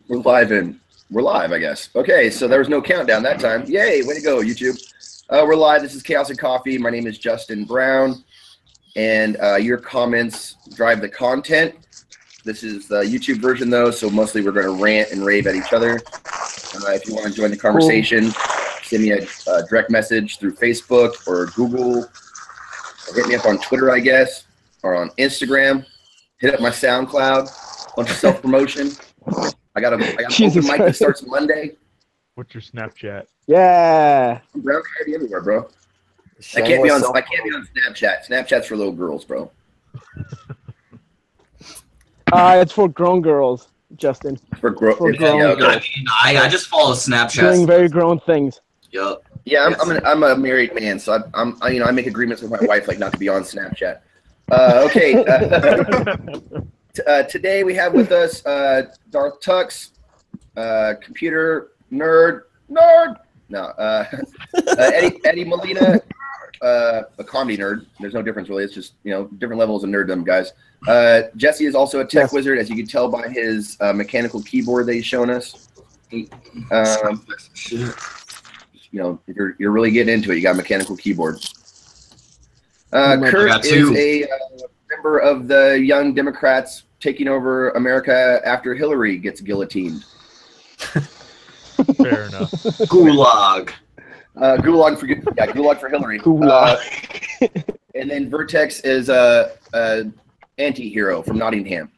We're live, I guess. Okay, so there was no countdown that time. Yay, way to go, YouTube. We're live. This is Chaos and Coffee. My name is Justin Brown, and your comments drive the content. This is the YouTube version, though, so mostly we're going to rant and rave at each other. If you want to join the conversation, send me a direct message through Facebook or Google. Or hit me up on Twitter, I guess, or on Instagram. Hit up my SoundCloud. Bunch of self-promotion. I got an open mic that starts Monday. What's your Snapchat? Yeah. I'm Brown Coyote everywhere, bro. I can't be on Snapchat. Snapchat's for little girls, bro. It's for grown girls, Justin. For grown girls. I just follow Snapchat. Doing very grown things. Yep. Yeah, I'm a married man, so I make agreements with my wife like not to be on Snapchat. Okay. Today we have with us Darth Tux, computer nerd. No, Eddie Molina, a comedy nerd. There's no difference really. It's just different levels of nerddom, guys. Jesse is also a tech wizard, as you can tell by his mechanical keyboard that he's shown us. If you're really getting into it, you got a mechanical keyboard. Kurt is a member of the Young Democrats taking over America after Hillary gets guillotined. Fair enough. Gulag. Gulag for Hillary. Gulag. And then Vertex is a anti-hero from Nottingham.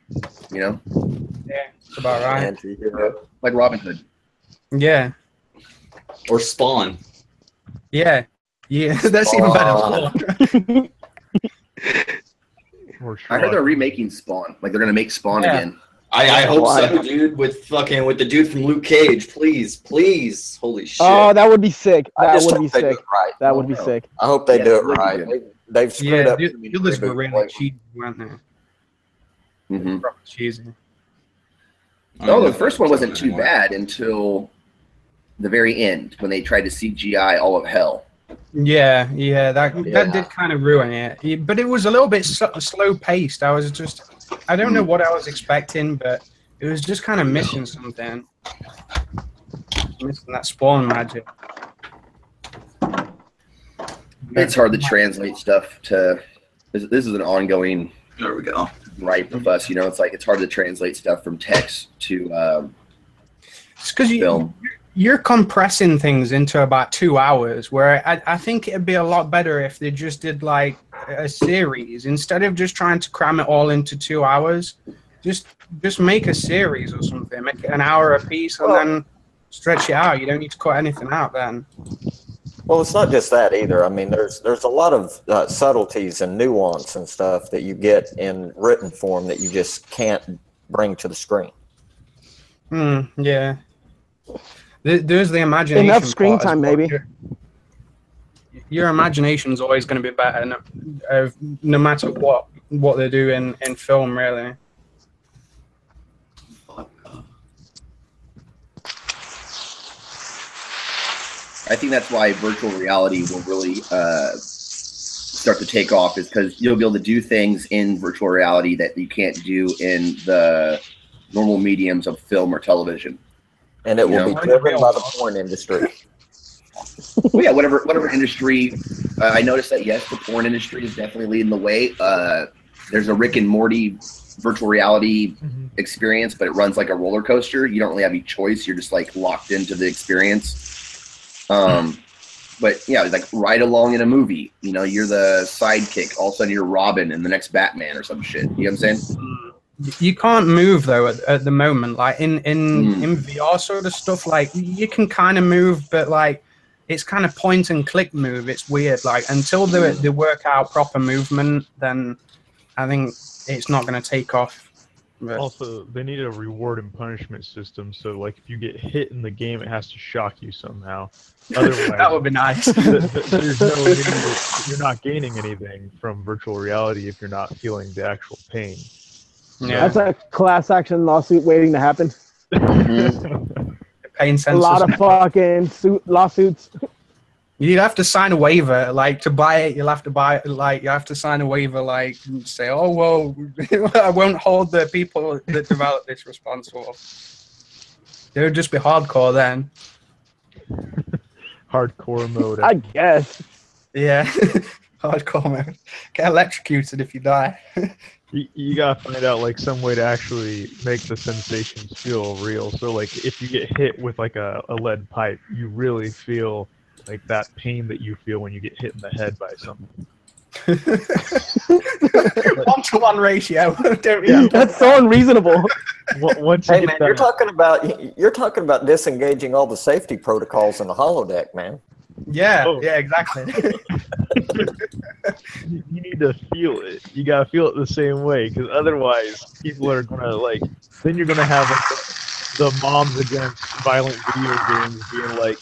Yeah, that's about right. Anti-hero. Like Robin Hood. Yeah. Or Spawn. Yeah. That's even better. I heard they're remaking Spawn. Like they're gonna make Spawn again. I hope so, dude. With the dude from Luke Cage, please. Holy shit. Oh, that would be sick. That would be sick. Right. That would be sick. I hope they do it right. They've screwed up. The others were really cheesy, weren't they? Mm-hmm. Cheesy. No, the first one wasn't too bad until the very end when they tried to CGI all of hell. Yeah, that did kind of ruin it. But it was a little bit slow paced. I don't know what I was expecting, but it was just kind of missing something. Missing that Spawn magic. It's hard to translate stuff to. This is an ongoing. There we go. Gripe with us, it's hard to translate stuff from text to it's because film. You're compressing things into about 2 hours, where I think it'd be a lot better if they just did like a series instead of just trying to cram it all into 2 hours. Just make a series or something. Make it an hour a piece and then stretch it out. You don't need to cut anything out then. Well, it's not just that either. I mean, there's a lot of subtleties and nuance and stuff that you get in written form that you just can't bring to the screen. Yeah. There's the imagination. Enough screen time, maybe. Your imagination's always going to be better, no matter what they do in film, really. I think that's why virtual reality will really start to take off, is because you'll be able to do things in virtual reality that you can't do in the normal mediums of film or television. And it will be driven by the porn industry. Well, yeah, whatever industry. I noticed that, yes, the porn industry is definitely leading the way. There's a Rick and Morty virtual reality experience, but it runs like a roller coaster. You don't really have any choice. You're just like locked into the experience. But yeah, like right along in a movie, you're the sidekick. All of a sudden you're Robin in the next Batman or some shit. You know what I'm saying? You can't move though at the moment. Like in VR sort of stuff, like you can kind of move, but like it's kind of point and click move. It's weird. Like until they work out proper movement, then I think it's not going to take off. But also, they need a reward and punishment system. So like if you get hit in the game, it has to shock you somehow. Otherwise, that would be nice. There's no you're not gaining anything from virtual reality if you're not feeling the actual pain. Yeah. That's a class action lawsuit waiting to happen. Pain a lot of fucking lawsuits. You'd have to sign a waiver, like to buy it. You'll have to buy it, like you have to sign a waiver, like and say, "Oh well, I won't hold the people that develop this responsible." They would just be hardcore then. Hardcore mode. I guess. Yeah. Hardcore mode. Get electrocuted if you die. You gotta find out like some way to actually make the sensations feel real. So like if you get hit with like a lead pipe, you really feel like that pain that you feel when you get hit in the head by something. 1-to-1 ratio. That's so unreasonable. Once you Hey get man, that, you're talking about disengaging all the safety protocols in the holodeck, man. Yeah, Oh. yeah, exactly. you need to feel it. You gotta feel it the same way, because otherwise, people are gonna like. Then you're gonna have like the moms against violent video games being like,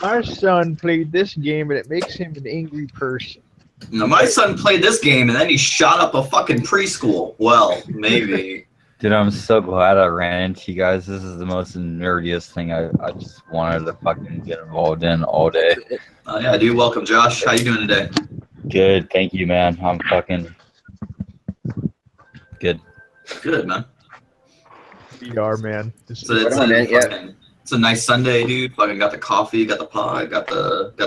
"My son played this game and it makes him an angry person." No, my son played this game and then he shot up a fucking preschool. Well, maybe. Dude, I'm so glad I ran into you guys. This is the most nerdiest thing I just wanted to fucking get involved in all day. Yeah, dude. Welcome, Josh. How you doing today? Good, thank you, man. I'm fucking good. Good, man. VR, man. Just- So it's, Right on, man, yeah. it's a nice Sunday, dude. Fucking got the coffee, got the pie, got the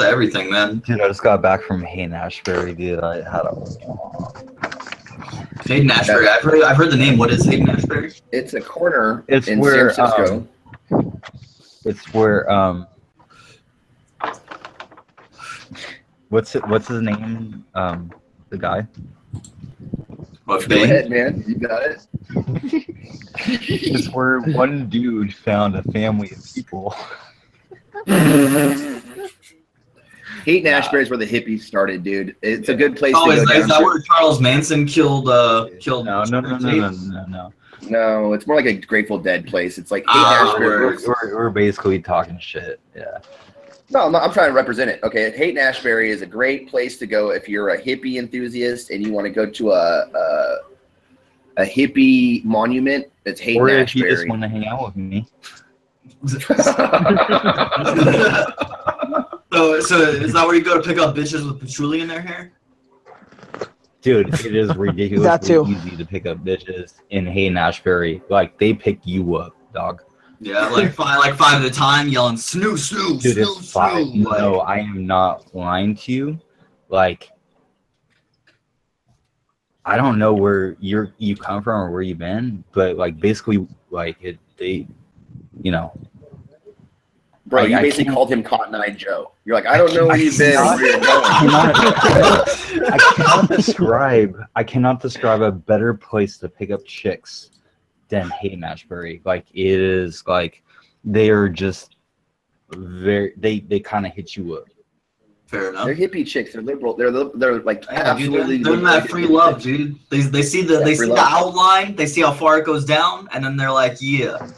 everything, man. Dude, I just got back from Hayden Ashbury, dude. I had a Hayden Ashbury. I've heard the name. What is Hayden Ashbury? It's a corner It's in where, San Francisco. it's where what's his name? The guy? What, Go Bane? ahead, man. You got it. It's where one dude found a family of people. Hayden Ashbury is where the hippies started, dude. It's a good place Oh, to go is down that to. where Charles Manson killed? No. No, it's more like a Grateful Dead place. It's like Hayden Ah, Ashbury. We're basically talking shit. Yeah. No, I'm trying to represent it. Okay, Hayden Ashbury is a great place to go if you're a hippie enthusiast and you want to go to a hippie monument. It's Hayden Or if you just Ashbury. want to hang out with me. So is that where you go to pick up bitches with patchouli in their hair? Dude, it is ridiculously That too. easy to pick up bitches in Hayden Ashbury. Like, they pick you up, dog. Yeah, like five at a time, yelling snoo snoo Dude, snoo it's fine. snoo. Like, No, I am not lying to you. Like, I don't know where you come from or where you've been, but like basically, like they, you know. Bro, you I basically can't- called him Cotton Eye Joe. You're like, I don't know where you've been or where you're going. I cannot describe a better place to pick up chicks than Hayden Ashbury. Like, it is like they are just they kind of hit you up. fair enough. They're hippie chicks. They're liberal. They're like Yeah, dude, absolutely. they're in that free love, dude. They see the free the love. outline, they see how far it goes down, and then they're like, yeah,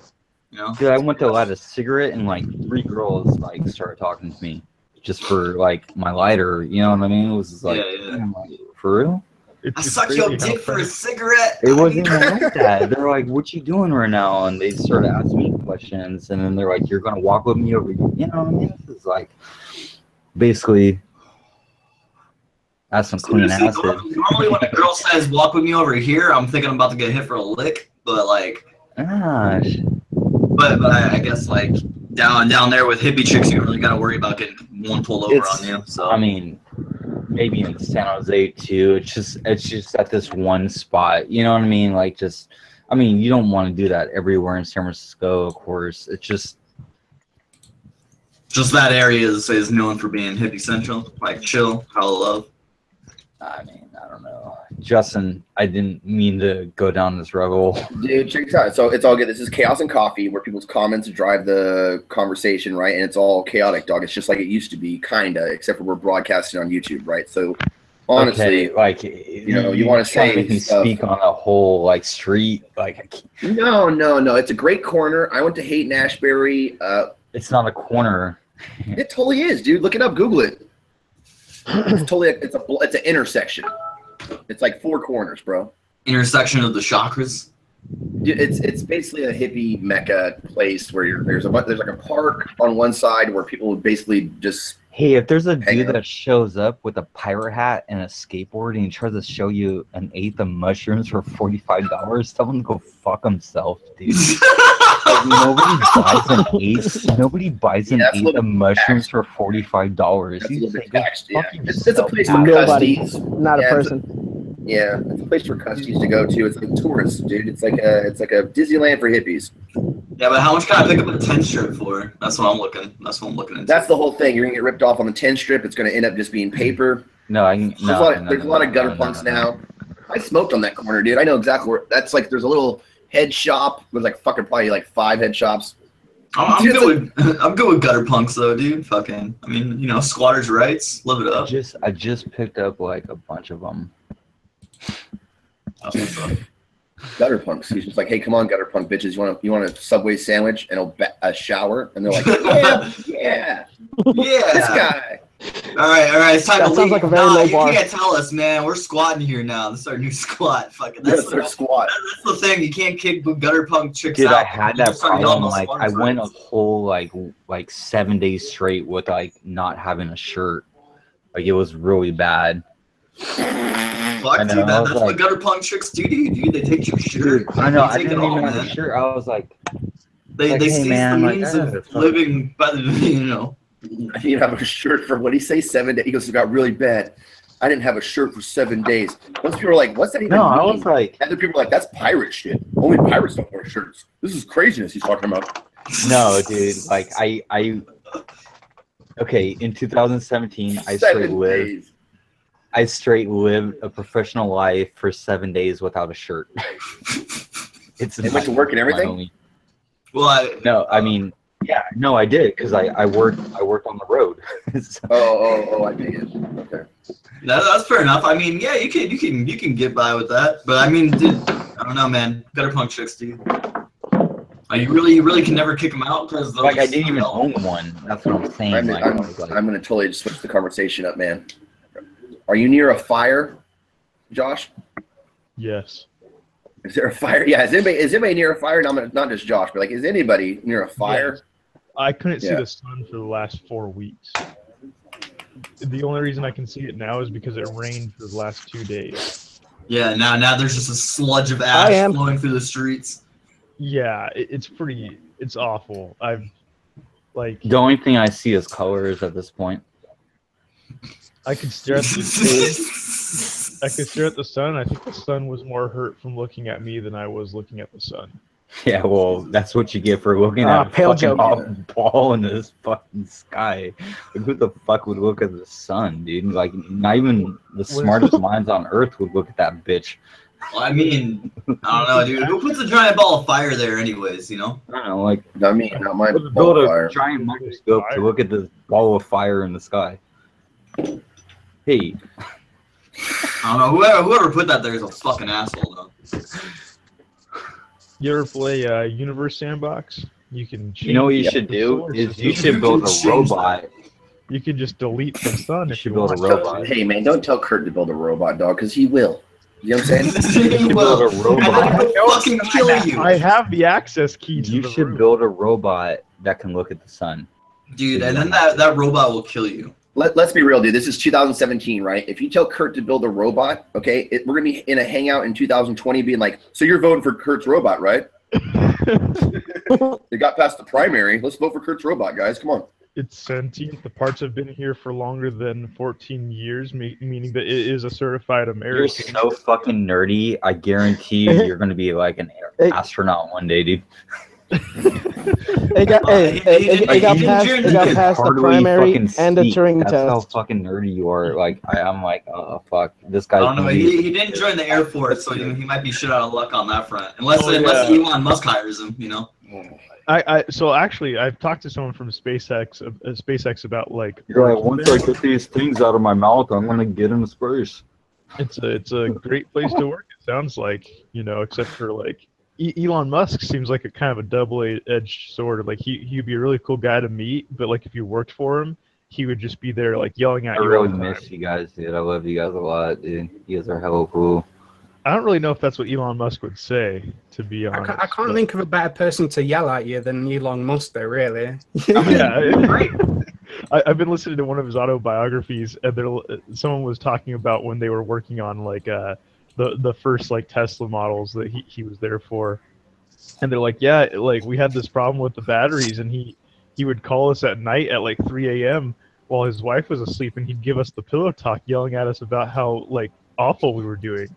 you know. Dude, I went to light a cigarette and like 3 girls like started talking to me just for like my lighter. You know what I mean? It was just like, Yeah. I'm like, for real? I It's suck crazy your how dick for a fast- cigarette. It wasn't even like that. They're like, "What you doing right now?" And they started asking me questions, and then they're like, "You're gonna walk with me over." You know what I mean? This is like basically that's some clean See, acid. normally when a girl says "walk with me over here," I'm thinking I'm about to get hit for a lick, but like, Gosh. but I guess like down there with hippie chicks, you don't really gotta worry about getting one pulled over It's- on you. So I mean, maybe in San Jose too. It's just at this one spot. You know what I mean? Like, just, I mean, you don't want to do that everywhere in San Francisco, of course. It's just, that area is known for being hippie central, like chill, hella love. I mean, I don't know. Justin, I didn't mean to go down this rabbit hole. Dude, check this out. So it's all good. This is Chaos and Coffee, where people's comments drive the conversation, right? And it's all chaotic, dog. It's just like it used to be, kinda, except for we're broadcasting on YouTube, right? So honestly, Okay, like, you wanna trying say make me stuff. speak on a whole like street, like, I can't- no. It's a great corner. I went to Hayden Ashbury. it's not a corner. It totally is, dude. Look it up. Google it. It's totally. It's an intersection. It's like 4 corners, bro. Intersection of the chakras. It's basically a hippie mecca place where there's like a park on one side where people would basically just Hey, if there's a hang dude out. that shows up with a pirate hat and a skateboard and he tries to show you an eighth of mushrooms for $45, tell him to go fuck himself, dude. Like, nobody buys an Yeah, that's a eighth little of mushrooms for $45. That's a You little bit say, go taxed, yeah. fuck It's a yourself, place for asshole. Nobody. custies. Not a Yeah, person. Yeah, it's a place for custies to go to. It's like tourists, dude. It's like a Disneyland for hippies. Yeah, but how much can I pick up a 10 strip for? That's what I'm looking into. That's the whole thing. You're gonna get ripped off on the 10 strip. It's gonna end up just being paper. No, I can. There's a lot of gutter punks now. I smoked on that corner, dude. I know exactly where. That's like there's a little head shop. There's like fucking probably like 5 head shops. I'm good with gutter punks though, dude. Fucking, I mean, you know, squatters' rights, live it up. I just picked up like a bunch of them. That's what's up. Gutter punks. He's just like, hey, come on, gutter punk bitches. You want a Subway sandwich and a shower? And they're like, yeah, this guy. All right. It's time That to sounds leave. like a very low bar. You can't tell us, man. We're squatting here now. This is our new squat. Fucking. That's their squad. That's the thing. You can't kick gutter punk chicks Dude, out. I had You that just start yelling problem. about Like, I squatters' went a rights. whole like 7 days straight with like not having a shirt. Like, it was really bad. Fuck, I dude. know, I was That's what like- gutter punk chicks do to you, dude. They take your shirt. I know. They I take didn't it all, even have a man. shirt. I was like, They Like, they hey, seize man, the like, means I of have a living by the, you know. I didn't have a shirt for what he say 7 days. He goes, it got really bad. I didn't have a shirt for 7 days. Most people are like, what's that even no, mean? I was like, Other people are like, that's pirate shit. Only pirates don't wear shirts. This is craziness he's talking about. no, dude. Like, I. Okay, in 2017, I 7 days. straight lived a professional life for 7 days without a shirt. It's They went to work and everything? my only- Well, No, I mean, yeah, no, I did because I worked on the road. So- Oh, I dig it. Okay. that's fair enough. I mean, yeah, you can get by with that. But I mean, dude, I don't know, man. Gutter punk chicks, dude. You really can never kick them out because like, I didn't even own one. That's what I'm saying. I'm Like, I was like, going to totally just switch the conversation up, man. Are you near a fire, Josh? Yes. Is there a fire? Yeah, is anybody near a fire? Not just Josh, but like, is anybody near a fire? I couldn't see Yeah. the sun for the last 4 weeks. The only reason I can see it now is because it rained for the last 2 days. Yeah, now there's just a sludge of I am. ash flowing through the streets. Yeah, it's awful. Like, the only thing I see is colors at this point. I could stare at the sun. I think the sun was more hurt from looking at me than I was looking at the sun. Yeah, well, that's what you get for looking Ah, at a pale fucking joke. ball in this fucking sky. Like, who the fuck would look at the sun, dude? Like, not even the smartest minds on Earth would look at that bitch. Well, I mean, I don't know, dude. Who puts a giant ball of fire there, anyways? You know. I don't know, like, Not me, not my build ball a fire. giant microscope to look at the ball of fire in the sky. Hey, I don't know. Whoever put that there is a fucking asshole, though. You ever play Universe Sandbox? You can change you know what you the should do? source Is of you the- should build a change robot. You can just delete the sun You if should you build a want. robot. Hey, man, don't tell Kurt to build a robot, dog, because he will. You know what I'm saying? You should will. build a robot. And then he'll fucking kill you. I have the access key to You the should room. build a robot that can look at the sun. Dude, and then that robot will kill you. Let's be real, dude. This is 2017, right? If you tell Kurt to build a robot, okay, we're going to be in a hangout in 2020 being like, so you're voting for Kurt's robot, right? They got past the primary. Let's vote for Kurt's robot, guys. Come on. It's sentient. The parts have been here for longer than 14 years, meaning that it is a certified You're American. so fucking nerdy. I guarantee you, you're gonna be like an Hey. astronaut one day, dude. It got, He it got didn't past, join it got the- past the Hardly primary fucking and the speak. Turing That's how test. fucking nerdy you are. Like, I'm like, oh fuck, this I guy's don't know. gonna be. He didn't join the Air Force, so he might be shit out of luck on that front. Unless Oh, unless yeah. Elon Musk hires him, you know. So actually, I've talked to someone from SpaceX about like You're like, once I get these things out of my mouth, I'm gonna get into space. it's a great place to work. It sounds like, except for like Elon Musk seems like a kind of a double-edged sword. Like he'd be a really cool guy to meet, but like if you worked for him, he would just be there like yelling at I you. really all the miss time. you guys, dude. I love you guys a lot, dude. You guys are hella cool. I don't really know if that's what Elon Musk would say, to be honest. I can't think of a better person to yell at you than Elon Musk, though, really. Yeah, I've been listening to one of his autobiographies, and someone was talking about when they were working on like the first like Tesla models that he was there for, and they're like, yeah, like we had this problem with the batteries, and he would call us at night at like 3 a.m. while his wife was asleep, and he'd give us the pillow talk, yelling at us about how like awful we were doing.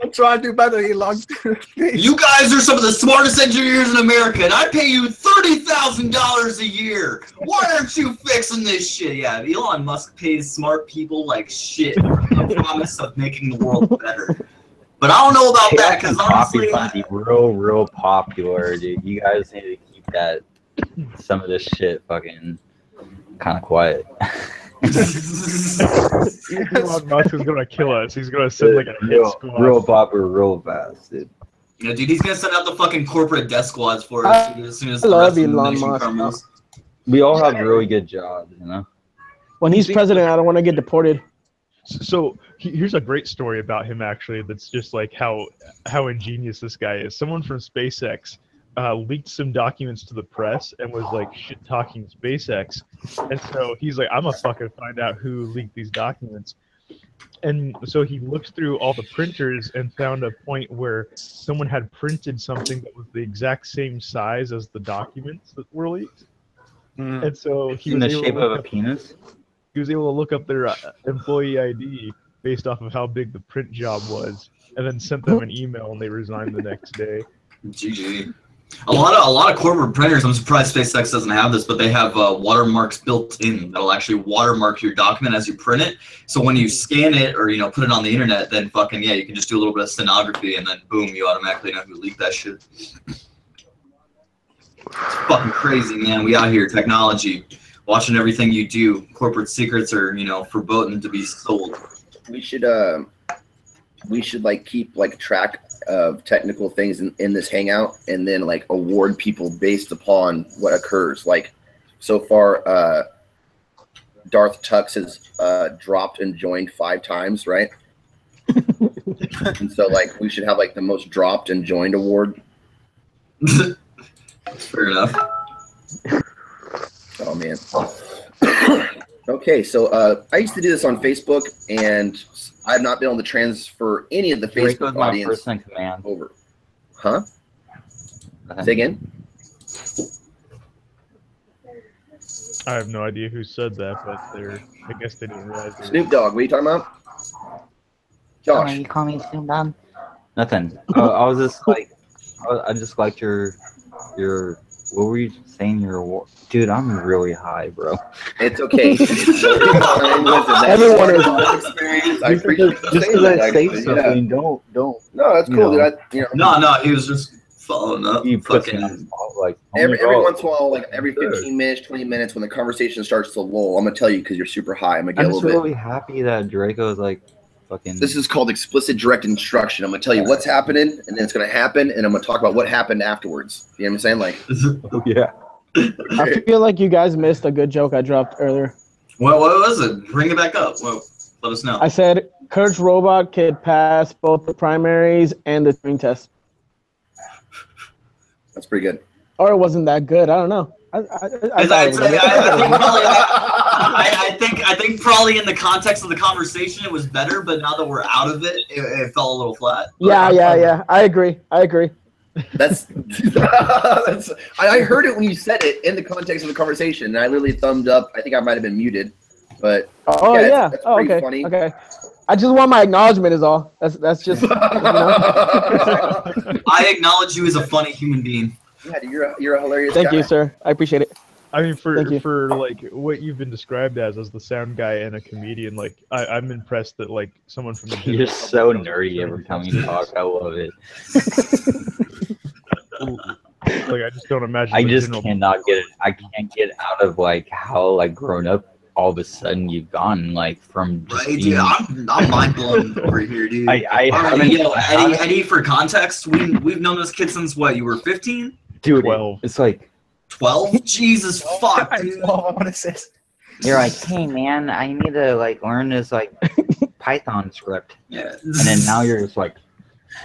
I'm trying to do better, Elon. You guys are some of the smartest engineers in America, and I pay you $30,000 a year. Why aren't you fixing this shit? Yeah, Elon Musk pays smart people like shit for the promise of making the world better. But I don't know about that, because honestly, coffee be real popular, dude. You guys need to keep that some of this shit fucking kind of quiet. Elon Musk is gonna kill us. He's gonna send like a hit squad. Real popular, real fast, dude. Yeah, dude, he's gonna send out the fucking corporate death squads for us as soon as the rest of the nation crumbles. We all have really good jobs, you know. When he's president, I don't want to get deported. So here's a great story about him, actually, that's just like how ingenious this guy is. Someone from SpaceX leaked some documents to the press and was like shit talking SpaceX, and so he's like, I'm gonna fucking find out who leaked these documents. And so he looked through all the printers and found a point where someone had printed something that was the exact same size as the documents that were leaked. And so he in was the shape of a penis. He was able to look up their employee ID based off of how big the print job was, and then sent them an email, and they resigned the next day. GG. A lot of corporate printers, I'm surprised SpaceX doesn't have this, but they have watermarks built in that'll actually watermark your document as you print it. So when you scan it or put it on the internet, then fucking yeah, you can just do a little bit of stenography, and then boom, you automatically know who leaked that shit. It's fucking crazy, man. We out here, technology, watching everything you do. Corporate secrets are verboten to be sold. We should like keep like track of technical things in this hangout, and then like award people based upon what occurs. Like so far, Darth Tux has dropped and joined 5 times, right? And so like we should have like the most dropped and joined award. Fair enough. Oh man. Okay, so I used to do this on Facebook, and I've not been able to transfer any of the Facebook audience first in command. over. Huh? Say again? I have no idea who said that, but I guess they didn't realize. Snoop Dogg, what are you talking about? Josh. You call me Snoop Dogg? Nothing. I was just like, I just liked your. What were you saying? Dude, I'm really high, bro. It's okay. Everyone is. I appreciate Just because I say something, don't. No, that's cool, dude. No, he was just following up. You fucking like every once in a while, like every 15 minutes, 20 minutes, when the conversation starts to lull, I'm gonna tell you because you're super high. I'm gonna get I'm a just little really bit. happy that Draco is like fucking. This is called explicit direct instruction. I'm gonna tell you what's happening, and then it's gonna happen, and I'm gonna talk about what happened afterwards. You know what I'm saying? Like, yeah. I feel like you guys missed a good joke I dropped earlier. What was it? Bring it back up. Well, let us know. I said Kurt's robot could pass both the primaries and the Turing test. that's pretty good. Or it wasn't that good. I don't know. I think probably in the context of the conversation it was better, but now that we're out of it, it fell a little flat. Yeah. I agree. That's I heard it when you said it in the context of the conversation, and I literally thumbed up. I think I might have been muted, but that's pretty okay. funny. Okay. I just want my acknowledgement is all. That's just I acknowledge you as a funny human being. Yeah, dude, you're a hilarious Thank guy. you, sir. I appreciate it. I mean, for like what you've been described as the sound guy and a comedian, like I'm impressed that like someone from the You're so nerdy every time you talk. I love it. like I just don't imagine. I just cannot get it. I can't get out of like how like grown up all of a sudden you've gone like from just Right, being, dude, I'm mind blown over here, dude. Eddie, for context, we've known this kid since what? You were 15? dude. 12. It's like 12? Jesus fuck, dude. What is this? You're like, hey man, I need to like learn this like Python script, Yeah. and then now you're just like,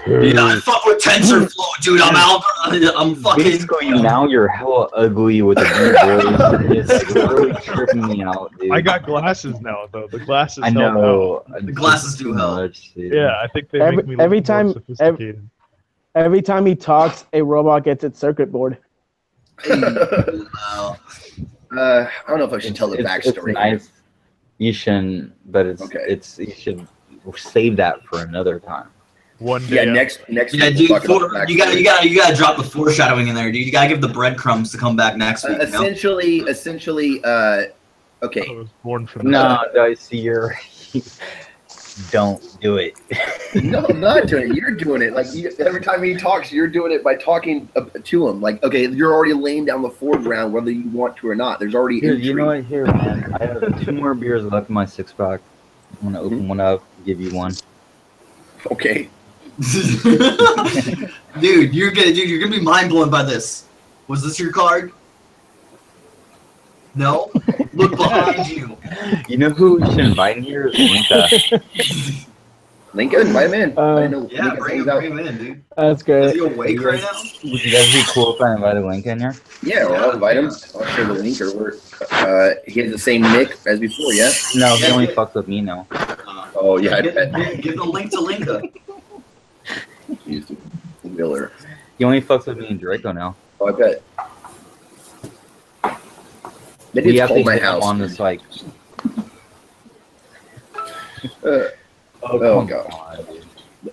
Yeah, I fuck with TensorFlow, dude. I'm fucking. basically now you're hella ugly with a beard. It's like really tripping me out, dude. I got glasses now though. The glasses. I help know. The glasses do Too help. much, dude. Yeah, I think they Every- make me look every more time- sophisticated. Every time he talks, a robot gets its circuit board. Wow. I don't know if I should tell the It's backstory. nice. You shouldn't, but Okay. you should save that for another time. One day. Yeah, I'll- next Yeah, week dude. we'll talk about the You backstory. gotta drop the foreshadowing in there, dude. You gotta give the breadcrumbs to come back next week. You know? Essentially, I okay. was born for that. No, Dicey, you're don't do it. No, I'm not doing it. You're doing it. Like every time he talks, you're doing it by talking to him. Like, okay, you're already laying down the foreground, whether you want to or not. There's already Here, intrigue. you know what? Here, man. I have 2 more beers left in my 6-pack. I'm gonna open one up, give you one. Okay. Dude, you're gonna be mind blown by this. Was this your card? No. Look behind you. You know who we should invite in here? Linka. Lincoln, invite him in. I know. Yeah, Lincoln bring hangs out. him in, dude. That's Is great. he awake right now? Would you guys be cool if I invited Linka in here? Yeah, well, I'll invite him. I'll share the link or where. He has the same nick as before, yeah? No, he Yeah, only yeah. fucks with me now. Oh, yeah, I bet. Give the link to Linda. He's Miller. He only fucks with me and Draco now. Oh, I bet. They We just have to called my get him house. on this like. Oh, come gosh. on, dude.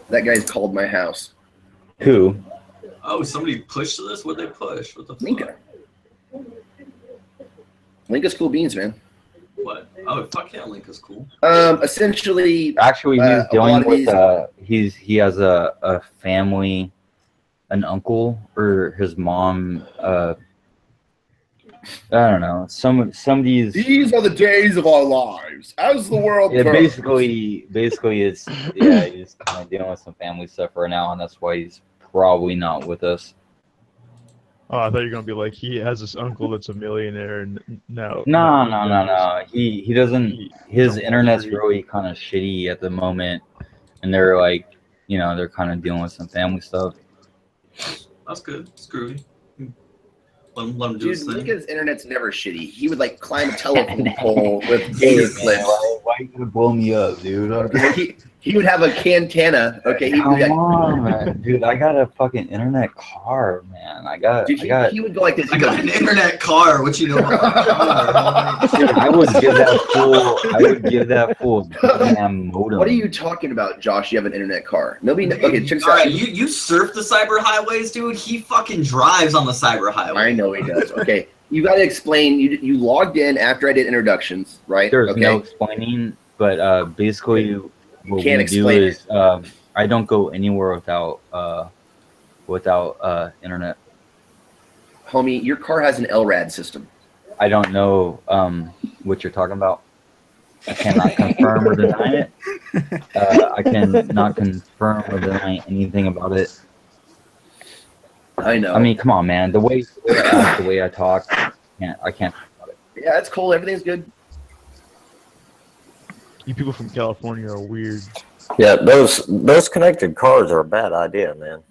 That guy's called my house. Who? Oh, somebody pushed this? What'd they push? What the fuck? Linka. Linka's cool beans, man. What? Oh, fuck yeah, Link is cool. Essentially, Actually, he's a lot dealing of with these- he has a family, an uncle or his mom. I don't know. Somebody's. these are the days of our lives as the world Yeah, turns. basically, it's yeah. He's kind of dealing with some family stuff right now, and that's why he's probably not with us. Oh, I thought you were gonna be like he has this uncle that's a millionaire, and no. No. He doesn't. His Don't internet's agree. really kind of shitty at the moment, and they're like, they're kind of dealing with some family stuff. That's good. It's groovy. Let him do Dude, his thing. Linka's internet's never shitty. He would like climb a telephone pole with Hey, gator man, clips. why you gonna blow me up, dude? He would have a cantana. Okay, he Come would, on, man. Dude. I got a fucking internet car, man. I got. he would go like this. I He got goes, an internet car. What you know about my car? Dude, I would give that fool a damn modem. what are you talking about, Josh? You have an internet car. Nobody. Okay, check this All out. right, you surf the cyber highways, dude. He fucking drives on the cyber highway. I know he does. Okay, you got to explain. You logged in after I did introductions, right? There's okay. no explaining, but basically what can't we do explain is I don't go anywhere without internet. Homie, your car has an LRAD system. I don't know what you're talking about. I cannot confirm or deny it. I can not confirm or deny anything about it. I know. I mean, come on, man. The way I act, the way I talk, I can't. yeah, it's cool. Everything's good. You people from California are weird. Yeah, those connected cars are a bad idea, man.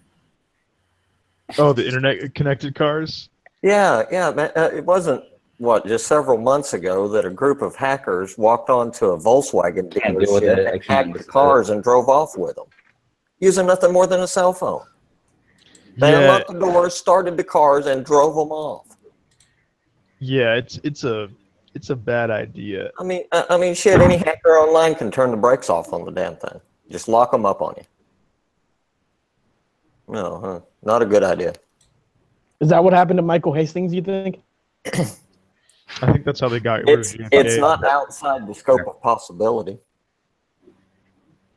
Oh, the internet connected cars. Yeah, man. It wasn't just several months ago that a group of hackers walked onto a Volkswagen Can't deal with dealership it. I and can't hacked the listen to cars and drove off with them, using nothing more than a cell phone. They Yeah, unlocked the doors, started the cars, and drove them off. yeah. It's a bad idea. I mean, shit. Any hacker online can turn the brakes off on the damn thing. Just lock them up on you. No, not a good idea. Is that what happened to Michael Hastings, you think? I think that's how they got rid of JFK. It's not outside the scope of possibility.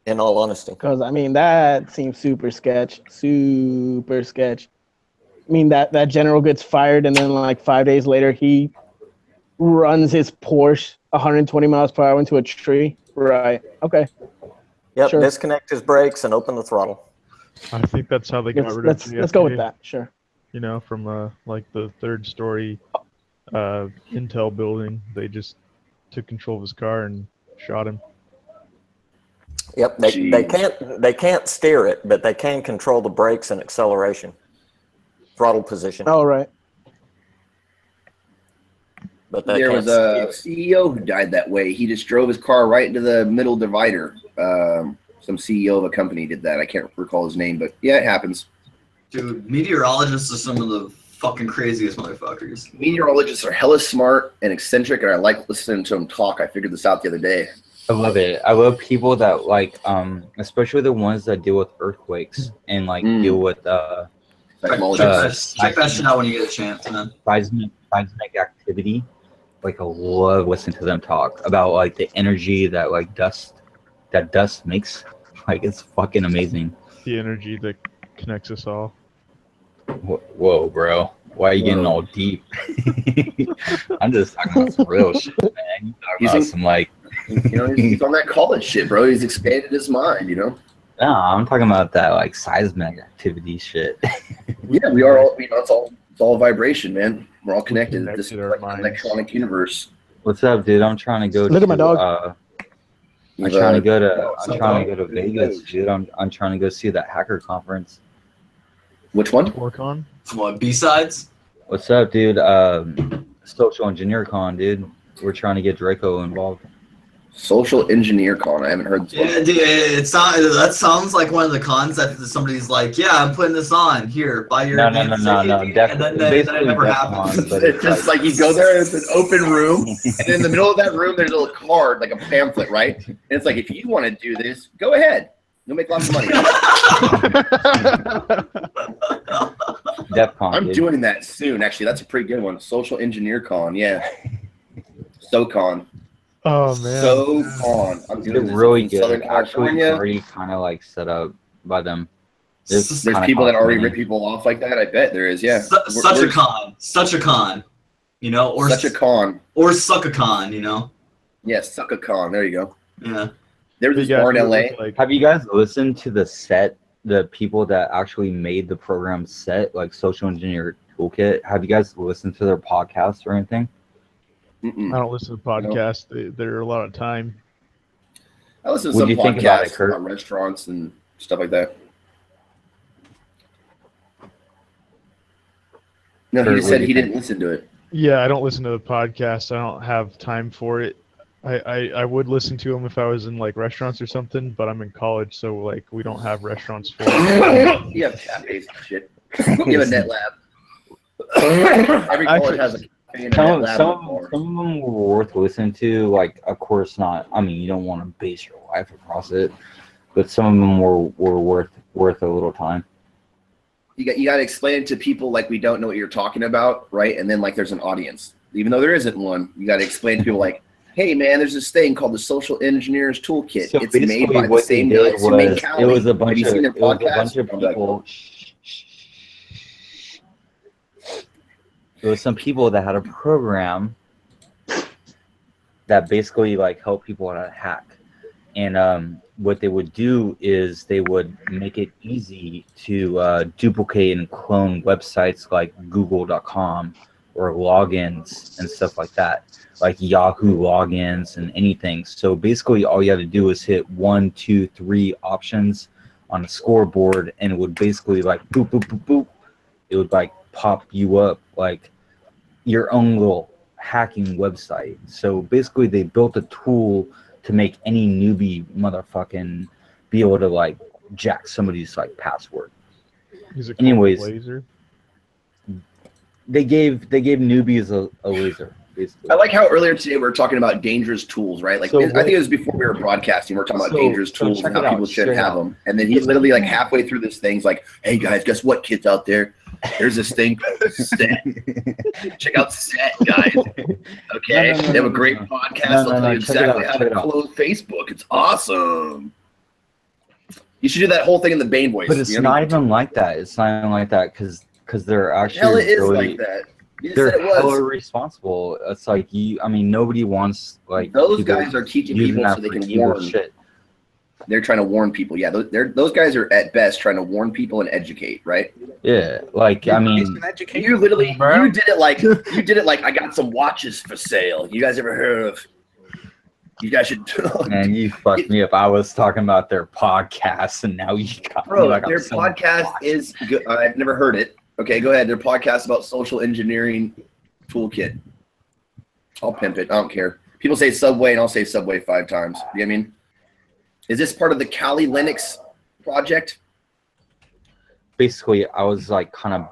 In all honesty. Because, I mean, that seems super sketch. Super sketch. I mean, that general gets fired, and then, like, 5 days later, he runs his Porsche 120 miles per hour into a tree. Right. Okay. Yep, Sure. disconnect his brakes and open the throttle. I think that's how they got rid of JFK. Let's go with that. Sure. You know, from like the third story Intel building, they just took control of his car and shot him. Yep, they can't steer it, but they can control the brakes and acceleration, throttle position. Oh, right. But they There can't was a steer it. CEO who died that way. He just drove his car right into the middle divider. Some CEO of a company did that. I can't recall his name, but yeah, it happens. Dude, meteorologists are some of the fucking craziest motherfuckers. Meteorologists are hella smart and eccentric, and I like listening to them talk. I figured this out the other day. I love it. I love people that like, especially the ones that deal with earthquakes and like deal with Seismologists. Check that shit out when you get a chance, man. seismic activity. Like I love listening to them talk about like the energy that like dust makes. Like it's fucking amazing. The energy that connects us all. Whoa, bro. Why are you getting all deep? I'm just talking about some real shit, man. You talking about some like, He's on that college shit, bro. He's expanded his mind, no, I'm talking about that like seismic activity shit. Yeah, we are all, it's all vibration, man. We're all connected. This is Connected our like an minds. electronic universe. What's up, dude? I'm trying to go. Look at my dog. I'm trying to go to Vegas, dude. I'm trying to go see that hacker conference. Which one? Torcon? What, B-sides? What's up, dude? Social Engineer Con, dude. We're trying to get Draco involved. Social Engineer Con. I haven't heard this one. Yeah, dude, that sounds like one of the cons that somebody's like, yeah, I'm putting this on. Here, buy your No. advanced ticket," and then it never happens. It's just like you go there, it's an open room, and in the middle of that room, there's a little card, like a pamphlet, right? And it's like, if you want to do this, go ahead. You'll make lots of money. DEF CON, I'm dude. doing that soon, actually. That's a pretty good one. Social Engineer Con, yeah. SoCon. Oh man. SoCon. I'm They're doing this really in good. Southern Actually, it's California. already kind of like set up by them. There's kinda people that cost already money. rip people off like that. I bet there is, yeah. Such a con. Such a con. You know, or Such a con. or suck a con, you know? Yeah, suck a con. There you go. Yeah. There was You this guys bar in look LA. like- Have you guys listened to the people that actually made the program set, like Social Engineer Toolkit? Have you guys listened to their podcasts or anything? I Mm-mm. don't listen to podcasts. They're a lot of time. I listen to What some do you think about it, podcasts Kurt? about restaurants and stuff like that. No, Kurt, he just what said do you he think? didn't listen to it. Yeah, I don't listen to the podcast. I don't have time for it. I would listen to them if I was in like restaurants or something, but I'm in college, so like we don't have restaurants for it. You have cafes and shit. You have a net lab. Every college has a cafe and a Some net of lab. them were worth listening to. Like, of course not. I mean, you don't want to base your life across it, but some of them were worth a little time. You got to explain it to people like we don't know what you're talking about, right? And then like there's an audience, even though there isn't one. You got to explain to people like, hey man, there's this thing called the Social Engineers Toolkit. So It's made basically by the what they same did guys who made was Cali. it was a Have bunch you of seen their podcast? people. There was some people that had a program that basically like helped people how to hack, and what they would do is they would make it easy to duplicate and clone websites like Google.com or logins and stuff like that, like Yahoo logins and anything. So basically, all you had to do is hit 1, 2, 3 options on a scoreboard, and it would basically like boop boop boop boop. It would like pop you up like your own little hacking website. So basically, they built a tool to make any newbie motherfucking be able to like jack somebody's like password. Is it called Anyways. Laser? They gave newbies a laser. Basically. I like how earlier today we were talking about dangerous tools, right? Like So I think it was before we were broadcasting. We were talking about dangerous so tools check and how it out, people shouldn't straight have out. them. And then he's literally like halfway through this thing, he's like, "Hey guys, guess what, kids out there? There's this thing called Set. Check out Set, guys. Okay, No, they have a great podcast. No, They'll tell you check it exactly out, how check to it out. close Facebook. It's awesome. You should do that whole thing in the Bane voice. But it's you know? not even like that. It's not even like that because they're actually Hell, it is really, like that. You just they're said it was. hella responsible. It's like nobody wants like Those people guys are teaching using people that so they for can evil warn. shit. They're trying to warn people. Yeah, those guys are at best trying to warn people and educate, right? Yeah, like I mean, It's an education, You literally bro. you did it like I got some watches for sale. You guys ever heard of You guys should. Man, you fucked me up. I was talking about their podcast, and now you got me Bro, like their I'm so podcast is good. I've never heard it. Okay, go ahead. Their podcast about social engineering toolkit. I'll pimp it. I don't care. People say Subway, and I'll say Subway 5 times. You know what I mean? Is this part of the Kali Linux project? basically I was like kind of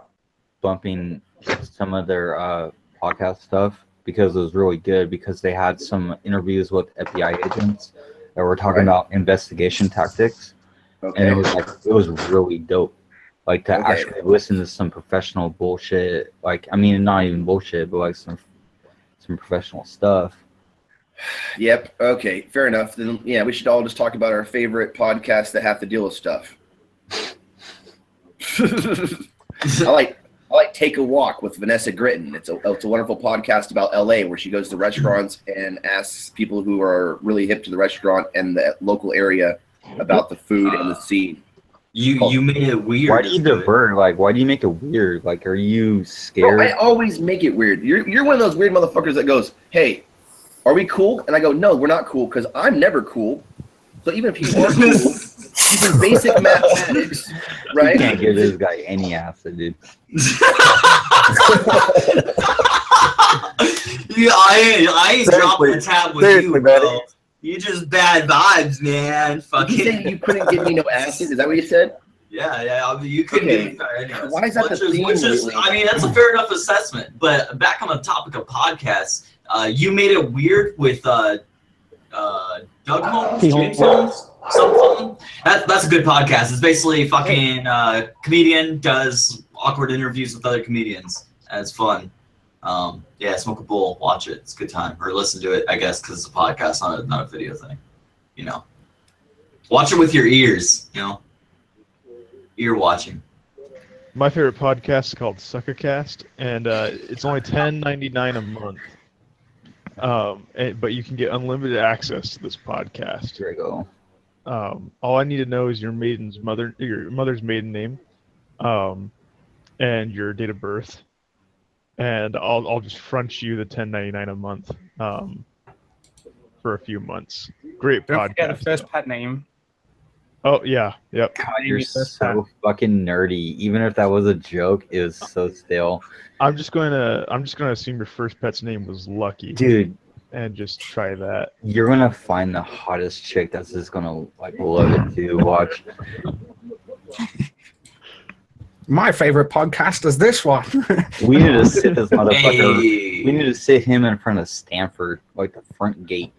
bumping some of their podcast stuff because it was really good because they had some interviews with FBI agents that were talking about investigation tactics. Okay. And it was like it was really dope. Like to Okay. actually listen to some professional bullshit. Like I mean not even bullshit, but like some professional stuff. Yep. Okay. Fair enough. Then yeah, we should all just talk about our favorite podcasts that have to deal with stuff. I like Take a Walk with Vanessa Gritton. It's a wonderful podcast about LA where she goes to restaurants and asks people who are really hip to the restaurant and the local area about the food and the scene. You made it weird. Why do you divert? Like why do you make it weird? Like are you scared? Bro, I always make it weird. You're one of those weird motherfuckers that goes, "Hey, are we cool?" And I go, "No, we're not cool because I'm never cool." So even if you are cool, even basic mathematics, right? You can't give this guy any acid, dude. Yeah, I ain't dropping the tab with Seriously, you, bro. buddy. You just bad vibes, man. You Fucking said you couldn't give me no acid? Is that what you said? yeah. I mean, you couldn't Okay. get anyways. Why is that the theme which is, lately? I mean, that's a fair enough assessment. But back on the topic of podcasts, you made it weird with Doug Holmes, James Holmes, something. That's a good podcast. It's basically fucking comedian does awkward interviews with other comedians. And it's fun. Yeah, smoke a bowl, watch it. It's a good time, or listen to it, I guess, because it's a podcast, not a video thing. You know, watch it with your ears. You know, ear watching. My favorite podcast is called Suckercast, and it's only $10.99 a month. But you can get unlimited access to this podcast. There you go. All I need to know is your mother's maiden name, and your date of birth, and I'll just front you the $10.99 a month for a few months. Great Don't forget the podcast. first pet name. Oh yeah, yep. You're so fucking nerdy. Even if that was a joke, it was so stale. I'm just gonna assume your first pet's name was Lucky, Dude, and just try that. you're gonna find the hottest chick that's just gonna like love it to watch. My favorite podcast is this one. We need to sit this motherfucker. Hey. We need to sit him in front of Stanford, like the front gate.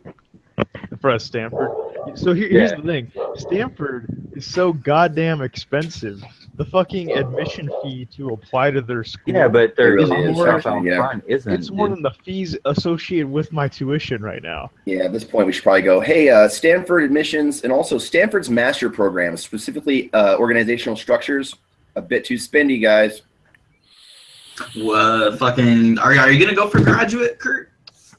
For us, Stanford. So here's Yeah. the thing: Stanford is so goddamn expensive. The fucking admission fee to apply to their school. Yeah, but there It really really is, stuff out yeah. front, isn't it's more dude? than the fees associated with my tuition right now. Yeah, at this point, we should probably go, hey, Stanford admissions and also Stanford's master program, specifically organizational structures, a bit too spendy, guys. Fucking, are you gonna go for graduate, Kurt?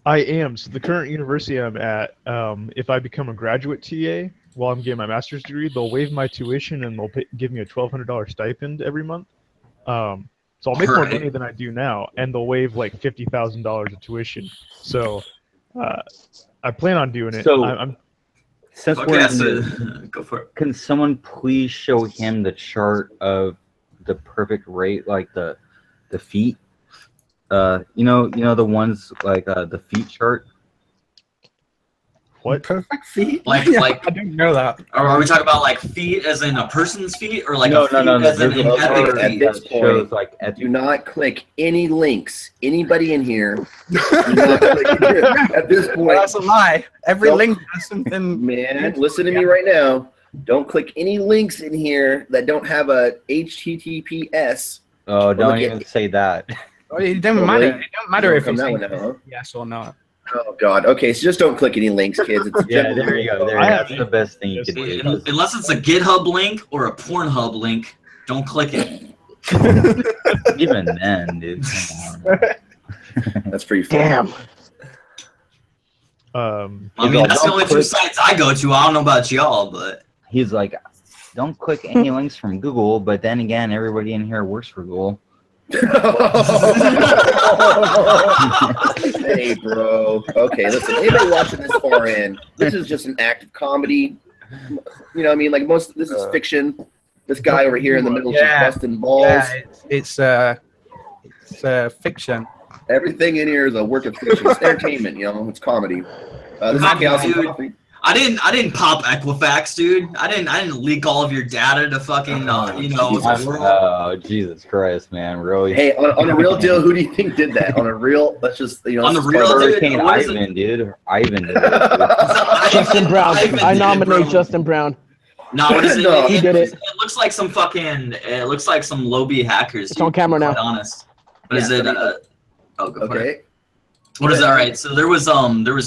I am. So the current university I'm at, if I become a graduate TA while I'm getting my master's degree, they'll waive my tuition and they'll give me a $1,200 stipend every month. So I'll make more Alright. money than I do now, and they'll waive like $50,000 of tuition. So I plan on doing it. So- I'm Since Okay, we're in so, the- go for it. can someone please show him the chart of the perfect rate, like the feet? You know the ones like the feet chart. what? Perfect feet? Like- Yeah, like- I didn't know that. Are we talking about like feet as in a person's feet, or like No, a feet no. as in There's an a epic chart at feet? this that shows point, like Do not click any links. Anybody in here, do Well, not click at this point. that's a lie. Every Don't- link has something. Man, listen to me right now. Don't click any links in here that don't have a HTTPS. oh, don't look even at- say that. It doesn't Oh, matter. really? It don't matter if Come it's that one now, huh? yes or not. Oh God. Okay, so just don't click any links, kids. It's Yeah, general- there you go. There, I that's have- the best thing you could do. Unless it's a GitHub link or a Pornhub link, don't click it. Even then, dude. Come on. That's pretty fun. Damn. I mean, that's the Don't only two click- sites I go to. I don't know about y'all, but He's like, don't click any links from Google, but then again, everybody in here works for Google. Hey, bro. Okay, listen. Anybody watching this far in, this is just an act of comedy. You know what I mean? Like this is fiction. This guy over here in the middle is just busting balls. Yeah, it's fiction. Everything in here is a work of fiction. It's entertainment, you know. It's comedy. This is Chaos and Coffee. I didn't pop Equifax, dude. I didn't leak all of your data to fucking the world. Oh, Jesus Christ, man, really? Hey, on a real deal, who do you think did that? On a real, let's just on the real, Hurricane Ivan, dude. Ivan did it. Justin Brown. I nominate Justin Brown. No, what is it? No, he did it. It looks like some fucking. It looks like some low-B hackers. It's on camera now. Honest. What is it? Oh, go for it. Okay. What is that? Right. So there was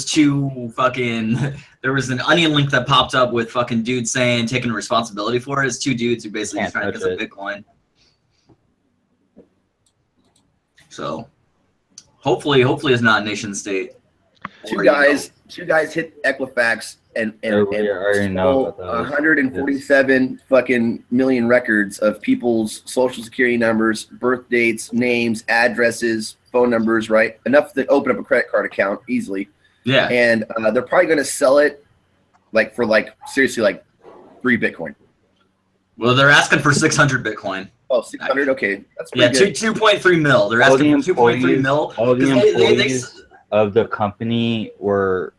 two fucking. There was an onion link that popped up with fucking dudes saying taking responsibility for it. It's two dudes who basically just trying to get some Bitcoin. So hopefully it's not a nation state. Two guys hit Equifax and stole 147 fucking million records of people's social security numbers, birth dates, names, addresses, phone numbers, right? Enough to open up a credit card account easily. Yeah. And they're probably going to sell it for seriously 3 Bitcoin. Well, they're asking for 600 Bitcoin. Oh, 600? Okay. That's pretty good. 2.3 mil. They're asking for 2.3 mil. All the employees of the company were,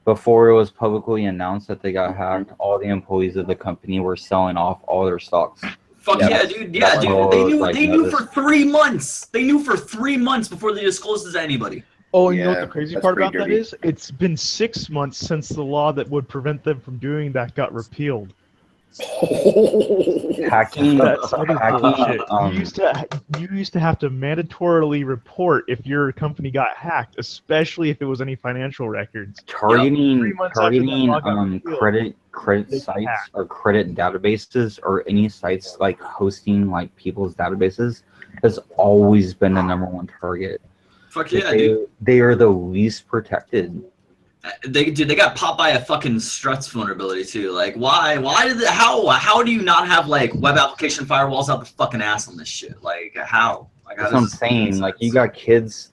before it was publicly announced that they got hacked, all the employees of the company were selling off all their stocks. Fuck yeah, dude. Yeah, dude. They knew for 3 months. They knew for 3 months before they disclosed it to anybody. Oh, and you know what the crazy that's part about pretty that dirty. is? It's been 6 months since the law that would prevent them from doing that got repealed. Hacking. That's other bullshit. um, You used to have to mandatorily report if your company got hacked, especially if it was any financial records. 3 months after that targeting law got repealed, credit they sites hacked. or credit databases or any sites like hosting like people's databases has always been the #1 target. Fuck yeah, dude. They are the least protected. They got popped by a fucking struts vulnerability too. Like, why did how do you not have like web application firewalls out the fucking ass on this shit? Like, how? Like, That's what I'm saying. Like, you got kids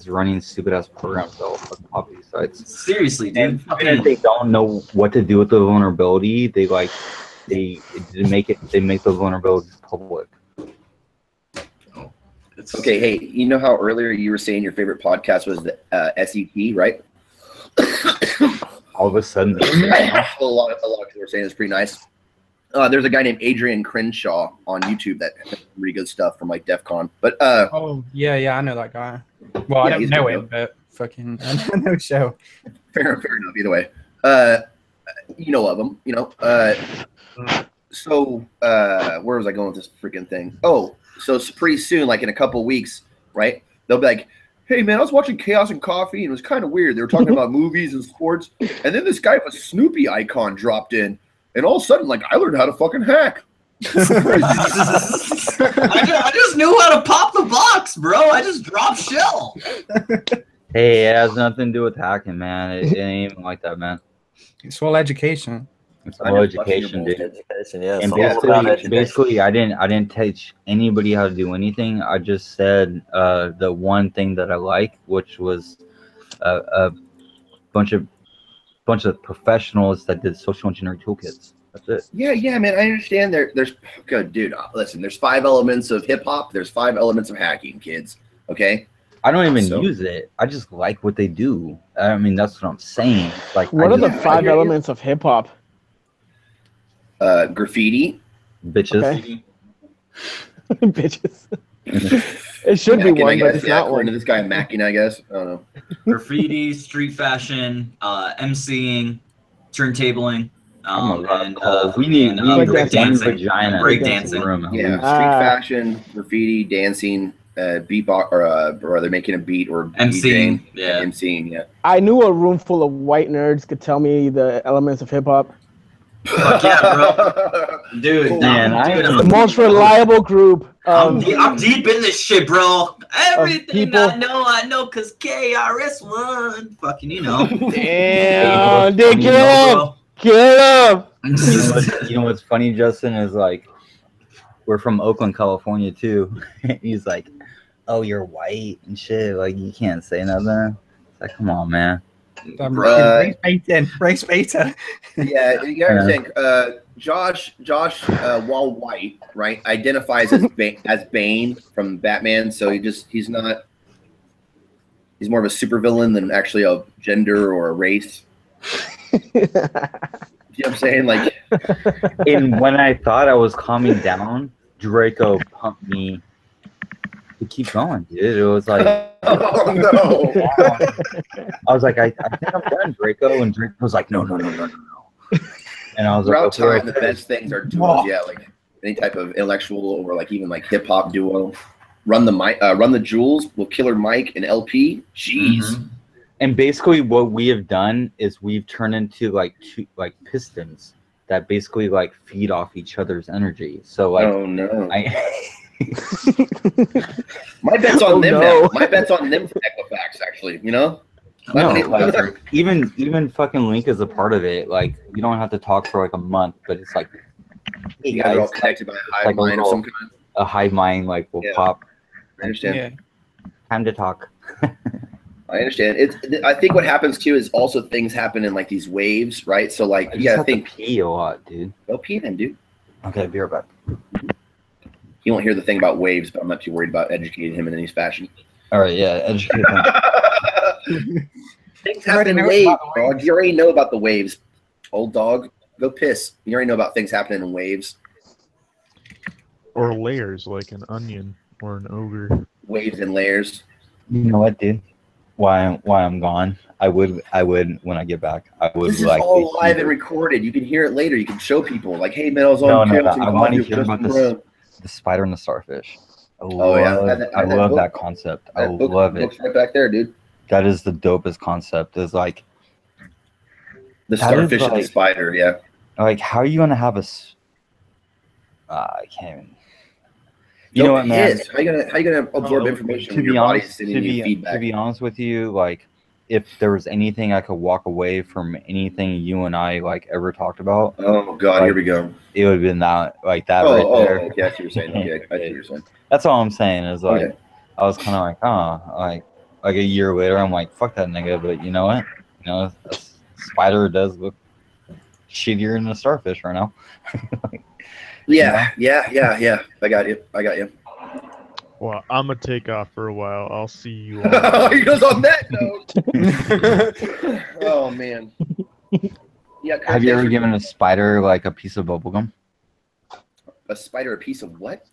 running stupid ass programs that will fucking pop these sites. Seriously, dude. And if they don't know what to do with the vulnerability, they make the vulnerabilities public. Okay, hey, you know how earlier you were saying your favorite podcast was the SET, right? All of a sudden, a lot of people were saying it's pretty nice. There's a guy named Adrian Crenshaw on YouTube that has really good stuff from like DEF CON. But Oh yeah, I know that guy. Well, I don't he's know good, him, but fucking I know show. fair enough, either way. You know of him, you know. So where was I going with this freaking thing? Oh, so it's pretty soon, like in a couple weeks, right? They'll be like, hey man, I was watching Chaos and Coffee and it was kind of weird. They were talking about movies and sports, and then this guy with a Snoopy icon dropped in, and all of a sudden, like, I learned how to fucking hack. I just knew how to pop the box, bro. I just dropped shell. hey, it has nothing to do with hacking, man. It ain't even like that, man. It's all education. It's all education, dude. Education, yeah. And it's all about education. basically, I didn't teach anybody how to do anything. I just said the one thing that I like, which was a bunch of professionals that did social engineering toolkits. That's it. Yeah, man. I understand. There's good, dude. Listen, there's 5 elements of hip hop. There's 5 elements of hacking, kids. Okay. I don't even use it. I just like what they do. I mean, that's what I'm saying. Like, What are the 5 elements of hip hop? Graffiti. bitches? Okay. Bitches. It should be Macking, one, I but guess. it's Yeah, not according one. to this guy Mackin, I guess. I don't know. Graffiti, street fashion, MCing, turntabling, we need break dancing. vagina Break in the dancing. room. Yeah, street fashion, graffiti, dancing, beatbox, or they're making a beat or MCing, DJing, yeah. MCing, yeah. I knew a room full of white nerds could tell me the elements of hip hop. Fuck yeah, bro. Dude, Man, The most reliable group. I'm deep in this shit, bro. Everything people- I know, cause KRS One. Fucking, you know. Damn, they You kill know, him. Kill him. You know what's funny, Justin, is like we're from Oakland, California too. He's like, oh, you're white and shit. Like, you can't say nothing. It's like, come on, man. Race beta. Yeah, you gotta understand. Josh, while white, right, identifies as Bane from Batman. So he's not. He's more of a supervillain than actually a gender or a race. You know what I'm saying? Like, And when I thought I was calming down, Draco pumped me to keep going, dude. It was like, oh no! I was like, I think I'm done, Draco. And Draco was like, no. And I was Throughout like, okay, time, the best things are duos. Yeah, like any type of intellectual or like even like hip hop duo. Run the Jewels with Killer Mike and LP. Jeez. Mhm. And basically, what we have done is we've turned into like two like pistons that basically like feed off each other's energy. So like, Oh no! My I bet's on Oh, them no. now. My bet's on them for Equifax, actually. You know? no, I don't like, even fucking Link is a part of it. Like, you don't have to talk for like a month, but it's like, hey You guys are all guys, connected by a hive like a mind of little- some kind. a hive mind like will Yeah. pop. I understand. Yeah. Time to talk. I understand. I think what happens too is also things happen in like these waves, right? So like I you just gotta have think. to pee a lot, dude. Go pee then, dude. Okay, be right back. You won't hear the thing about waves, but I'm not too worried about educating him in any fashion. All right, yeah, educate them. Things You already happen in know waves, about the dog. waves. You already know about the waves, old dog. Go piss. You already know about things happening in waves. Or layers like an onion or an ogre. Waves and layers. You know what, dude? Why I'm gone? I would when I get back. I would This is like. all live and recorded. You can hear it later. You can show people like, hey man, I was No, on no, Carrollton I want to Coffee hear with about Justin this. Brown. The spider and the starfish. I Oh, yeah. love, That I love book- that concept. I That book- love it. book's right back there, dude. That is the dopest concept. Is like The That is starfish and the like- spider. Yeah. how are you gonna have I can't even. You Don't know what, man? piss. How you gonna absorb Oh, information To when your be body's honest, sending you to feedback? be honest with you, like if there was anything I could walk away from anything you and I like ever talked about, Oh god, here we go. it would have been that right Oh, there. okay, that's what you're saying. Okay, I see what you're saying. That's all I'm saying is like Okay. I was kind of like, like a year later, I'm like, fuck that nigga. But you know what? You know, a spider does look shittier than a starfish right now. Yeah. I got you. Well, I'm gonna take off for a while. I'll see you all. He goes on that note. Oh man. Yeah. Kurt, Have you ever thanks for- given a spider like a piece of bubblegum? a spider a piece of what?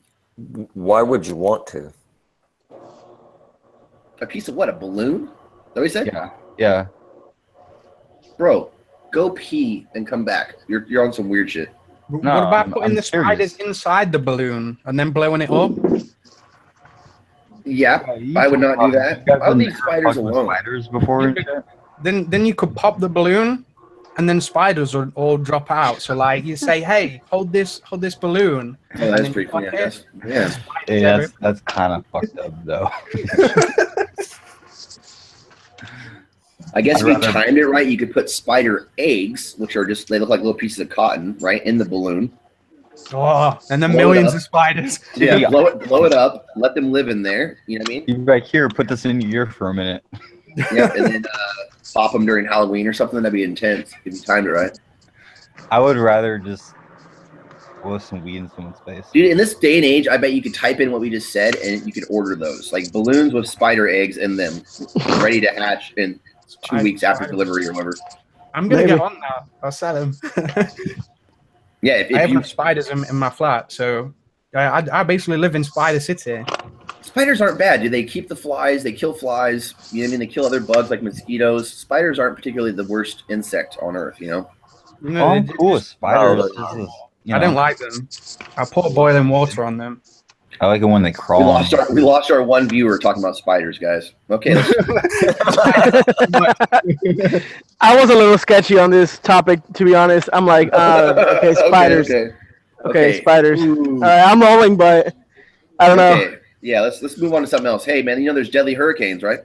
Why would you want to? A piece of what? A balloon? Is that what he said? Yeah. Bro, go pee and come back. You're on some weird shit. What No, about I'm putting the spiders serious. inside the balloon and then blowing it up? Yeah, I would not do that. I would leave spiders alone. Spiders before and shit? Then you could pop the balloon, and then spiders would all drop out. So like you say, hey, hold this balloon. Oh, that's And then pretty funny, I pop guess. it. Yeah. Spiders Yeah, everywhere. that's kind of fucked up though. I guess if I'd you rather- timed it right, you could put spider eggs, which are just, they look like little pieces of cotton, right, in the balloon. Oh, and then Blow it millions up. of spiders. Yeah, Yeah. blow it up, let them live in there. You know what I mean? You'd be like, here, put this in your ear for a minute. Yeah, and then pop them during Halloween or something. That'd be intense if you timed it right. I would rather just blow some weed in someone's face. Dude, in this day and age, I bet you could type in what we just said and you could order those. Like balloons with spider eggs in them, ready to hatch in 2 weeks after delivery or whatever. I'm gonna Maybe. get on now. I'll sell them. Yeah, if I have you enough spiders in my flat, so I basically live in Spider City. spiders aren't bad, dude. They keep the flies, they kill flies, you know what I mean? They kill other bugs like mosquitoes. Spiders aren't particularly the worst insect on earth, you know? You Oh, know, I'm they- cool with spiders. Oh, It's just, you I don't know, like them. I pour boiling water on them. I like it when they We crawl. lost our one viewer talking about spiders, guys. Okay, let's, I was a little sketchy on this topic, to be honest. I'm like, okay, spiders. Okay, spiders. Ooh. I'm rolling, but I don't know. Okay. Yeah, let's move on to something else. Hey, man, you know there's deadly hurricanes, right?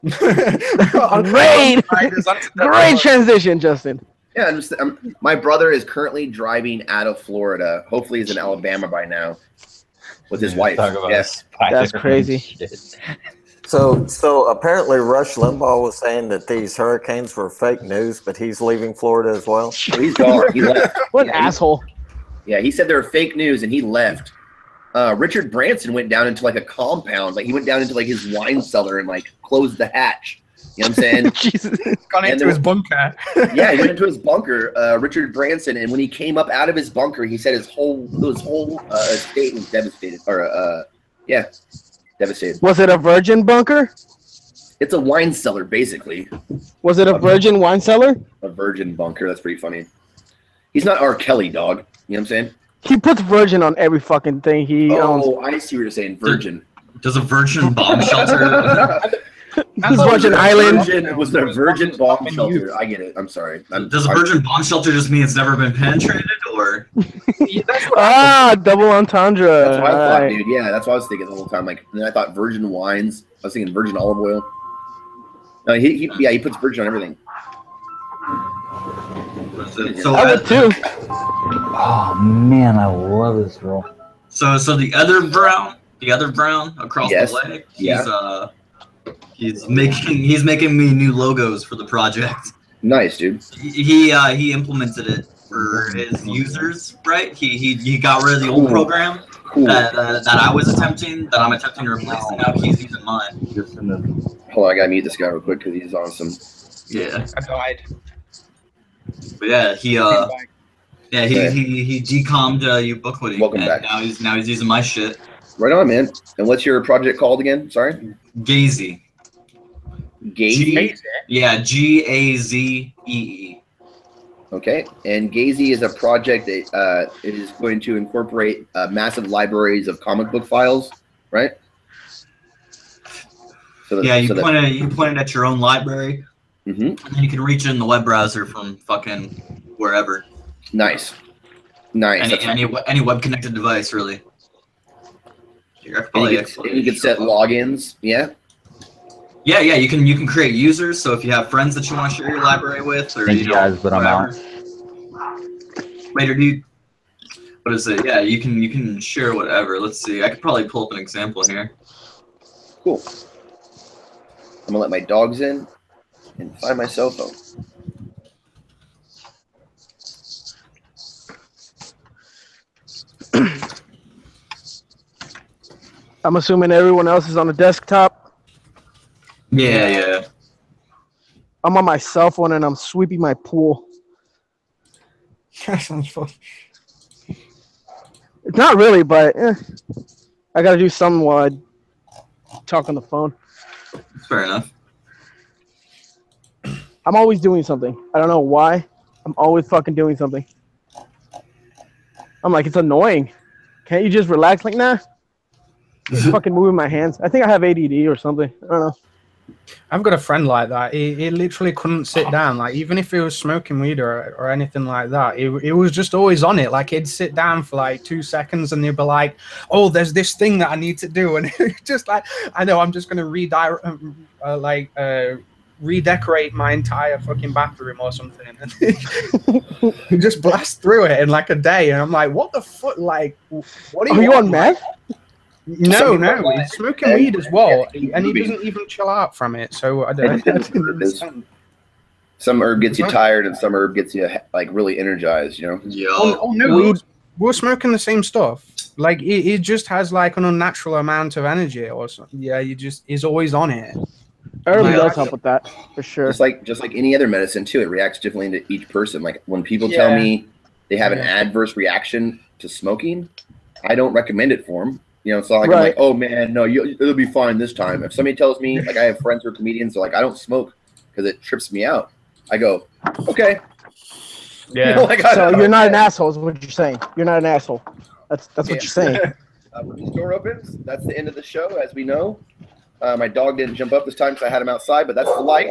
Great, great transition, Justin. Yeah, my brother is currently driving out of Florida. Hopefully, he's in Alabama by now. with his wife. Talk about Yes. That's Spider-Man crazy. shit. So apparently Rush Limbaugh was saying that these hurricanes were fake news, but he's leaving Florida as well. So he's gone. He left. What an Yeah, he- asshole. Yeah, he said they were fake news and he left. Richard Branson went down into like a compound. Like he went down into like his wine cellar and like closed the hatch. You know what I'm saying? Jesus. Gone And into there- his bunker. Yeah, he went into his bunker, Richard Branson, and when he came up out of his bunker, he said his whole estate was devastated. Devastated. Was it a virgin bunker? It's a wine cellar, basically. Was it a virgin wine cellar? A virgin bunker. That's pretty funny. He's not R. Kelly, dog. You know what I'm saying? He puts virgin on every fucking thing he owns. Oh, I see what you're saying. Virgin. Does a virgin bomb shelter? Virgin Island. Virgin was the virgin bomb shelter. I get it. I'm sorry. Does a virgin bomb shelter just mean it's never been penetrated, or? Yeah, that's what Ah, double entendre. That's what I thought, Alright. dude. Yeah, that's what I was thinking the whole time. Like, and then I thought virgin wines. I was thinking virgin olive oil. No, he puts virgin on everything. So, I would too. Oh man, I love this role. so the other Brown across Yes. the way, Yeah. he's making me new logos for the project. Nice, dude. He implemented it for his users, right? He got rid of the old Cool. program Cool. that I'm attempting to replace, and now he's using mine. Just in the Hold on, I gotta mute this guy real quick because he's on some. Yeah, I died. but yeah, he decommed Ubiquity. Welcome and back. Now he's using my shit. Right on, man. And what's your project called again? Sorry. Gazy. Gazy. Yeah, GAZEE. Okay. And Gazy is a project that it is going to incorporate massive libraries of comic book files, right? So that, Yeah, you so that- point it at your own library, Mhm. and then you can reach it in the web browser from fucking wherever. Nice. Nice. That's- Any web connected device, really. Here, I could and probably you actually can set show up. logins. Yeah. Yeah, you can create users. So if you have friends that you want to share your library with, or Thank you guys, but I'm out. Later, dude. What is it? Yeah, you can share whatever. Let's see. I could probably pull up an example here. Cool. I'm gonna let my dogs in and find my cell phone. I'm assuming everyone else is on the desktop. Yeah. I'm on my cell phone and I'm sweeping my pool. That sounds fun. It's not really, but I gotta do something while I talk on the phone. Fair enough. I'm always doing something. I don't know why. I'm always fucking doing something. I'm like, it's annoying. Can't you just relax? Like, nah. Just fucking moving my hands. I think I have ADD or something. I don't know. I've got a friend like that. He literally couldn't sit down. Like, even if he was smoking weed or anything like that, he was just always on it. Like, he'd sit down for like 2 seconds and he'd be like, oh, there's this thing that I need to do. And just like, I know, I'm just going to redecorate my entire fucking bathroom or something. And he just blast through it in like a day. And I'm like, what the fuck? Like, what Are you on meth? No, he's smoking weed as well, and he doesn't even chill out from it. So I don't understand. Some herb gets you tired, and some herb gets you like really energized. You know. Yo. Oh no, we're smoking the same stuff. Like it just has like an unnatural amount of energy, or something. Yeah, he's always on it. Herb Yeah. does help with that, for sure. Just like any other medicine too, it reacts differently to each person. Like when people tell me they have an adverse reaction to smoking, I don't recommend it for them. You know, it's not like I'm like, oh man, no, it'll be fine this time. If somebody tells me, like I have friends who are comedians, so like I don't smoke because it trips me out. I go, okay. Yeah. You know, like, So you're not an asshole, is what you're saying. You're not an asshole. That's what you're saying. When the door opens, that's the end of the show, as we know. My dog didn't jump up this time because I had him outside, but that's the light.